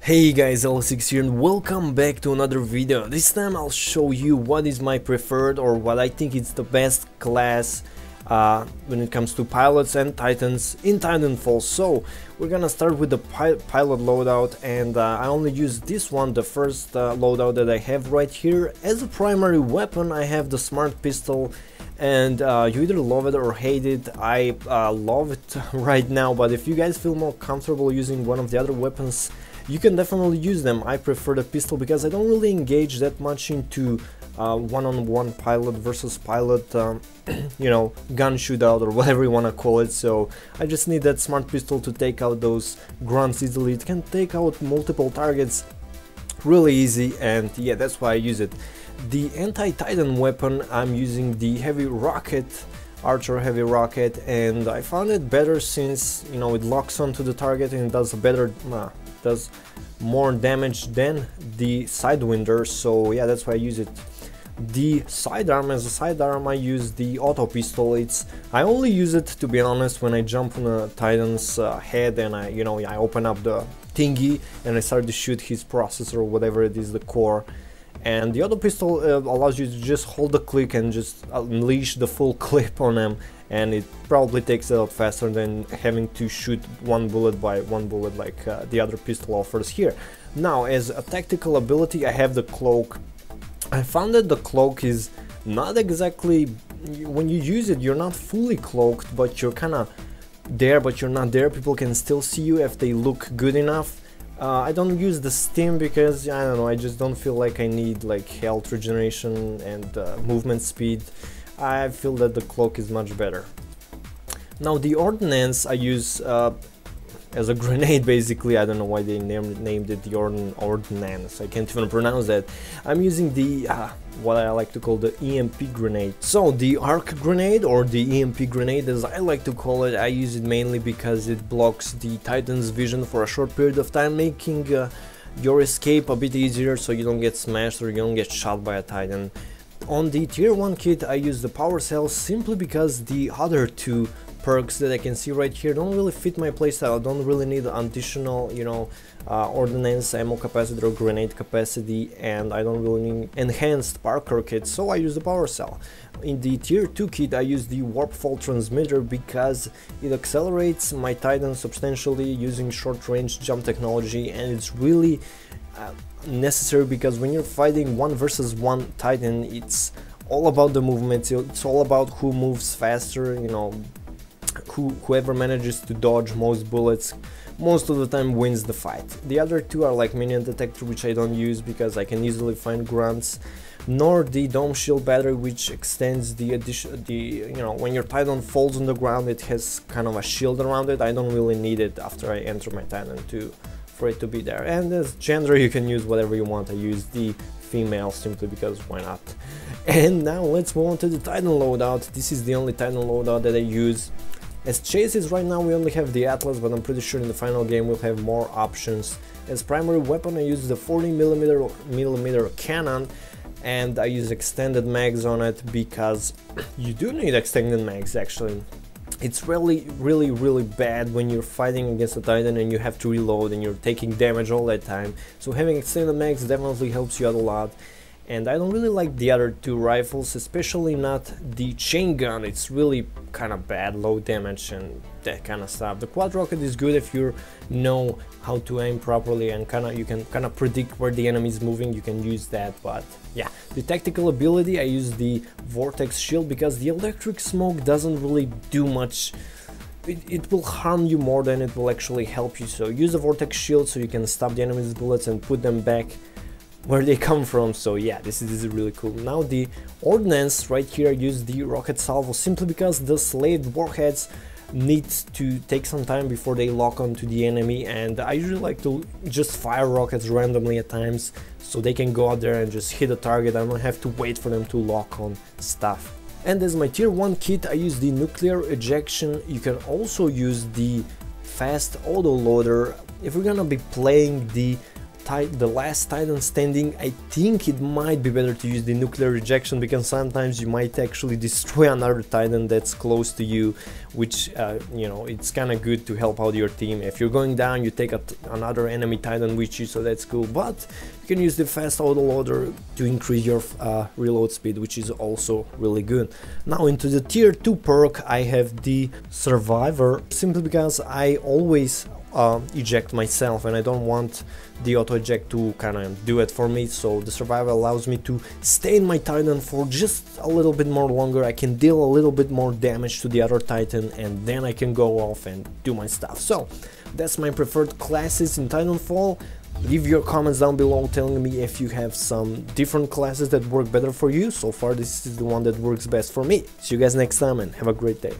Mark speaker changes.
Speaker 1: Hey guys, L6 here and welcome back to another video. This time I'll show you what is my preferred or what I think is the best class when it comes to pilots and titans in Titanfall. So we're gonna start with the pilot loadout, and I only use this one, the first loadout that I have right here. As a primary weapon I have the smart pistol, and you either love it or hate it. I love it right now, but if you guys feel more comfortable using one of the other weapons, you can definitely use them. I prefer the pistol because I don't really engage that much into one-on-one pilot versus pilot, you know, gun shootout or whatever you want to call it. So I just need that smart pistol to take out those grunts easily. It can take out multiple targets really easy, and yeah, that's why I use it. The anti-titan weapon, I'm using the heavy rocket, Archer heavy rocket, and I found it better since, you know, it locks onto the target and it does a better does more damage than the Sidewinder. So yeah, that's why I use it. The sidearm, as a sidearm I use the auto pistol. I only use it, to be honest, when I jump on a Titan's head and I open up the thingy and I start to shoot his processor or whatever it is, the core. And the auto pistol allows you to just hold the click and just unleash the full clip on them, and it probably takes it out faster than having to shoot one bullet by one bullet like the other pistol offers here. Now, as a tactical ability, I have the cloak. I found that the cloak is not exactly, when you use it, you're not fully cloaked, but you're kind of there, but you're not there. People can still see you if they look good enough. I don't use the stim because, I don't know, I just don't feel like I need like health regeneration and movement speed. I feel that the cloak is much better. Now the ordnance I use as a grenade, basically. I don't know why they named it the ordnance. I can't even pronounce that. I'm using the what I like to call the EMP grenade. So the arc grenade, or the EMP grenade as I like to call it, I use it mainly because it blocks the Titan's vision for a short period of time, making your escape a bit easier so you don't get smashed or you don't get shot by a Titan. On the tier 1 kit I use the power cell simply because the other two perks that I can see right here don't really fit my playstyle. I don't really need additional, ordnance, ammo capacity or grenade capacity, and I don't really need enhanced Parker kit, so I use the power cell. In the tier 2 kit I use the warp fall transmitter because it accelerates my Titan substantially using short range jump technology, and it's really necessary because when you're fighting 1 versus 1 Titan, it's all about the movement. It's all about who moves faster, whoever manages to dodge most bullets most of the time wins the fight. The other two are like minion detector, which I don't use because I can easily find grunts, nor the dome shield battery, which extends when your Titan falls on the ground, it has kind of a shield around it. I don't really need it after I enter my Titan for it to be there. And as gender, you can use whatever you want. I use the female simply because why not. And now let's move on to the Titan loadout. This is the only Titan loadout that I use. As chases right now we only have the Atlas, but I'm pretty sure in the final game we'll have more options. As primary weapon I use the 40mm cannon, and I use extended mags on it because you do need extended mags actually. It's really bad when you're fighting against a Titan and you have to reload and you're taking damage all that time, so having extended mags definitely helps you out a lot. And I don't really like the other two rifles, especially not the chain gun. It's really kind of bad, low damage and that kind of stuff. The quad rocket is good if you know how to aim properly and you can kind of predict where the enemy is moving. You can use that. But yeah, the tactical ability I use the vortex shield because the electric smoke doesn't really do much. It will harm you more than it will actually help you. So use the vortex shield so you can stop the enemy's bullets and put them back where they come from. So yeah, this is really cool. Now the ordnance right here, I use the rocket salvo simply because the slaved warheads need to take some time before they lock onto the enemy, and I usually like to just fire rockets randomly at times so they can go out there and just hit a target. I don't have to wait for them to lock on stuff. And as my tier 1 kit I use the nuclear ejection. You can also use the fast auto loader if we're gonna be playing the the last Titan standing, I think it might be better to use the nuclear ejection, because sometimes you might actually destroy another Titan that's close to you, which you know, it's kind of good to help out your team. If you're going down, you take another enemy Titan with you, so that's cool. But you can use the fast autoloader to increase your reload speed, which is also really good. Now into the tier 2 perk, I have the Survivor, simply because I always eject myself and I don't want the auto eject to kind of do it for me. So the Survivor allows me to stay in my Titan for just a little bit more longer. I can deal a little bit more damage to the other Titan, and then I can go off and do my stuff. So that's my preferred classes in Titanfall. Leave your comments down below telling me if you have some different classes that work better for you. So far this is the one that works best for me. See you guys next time and have a great day.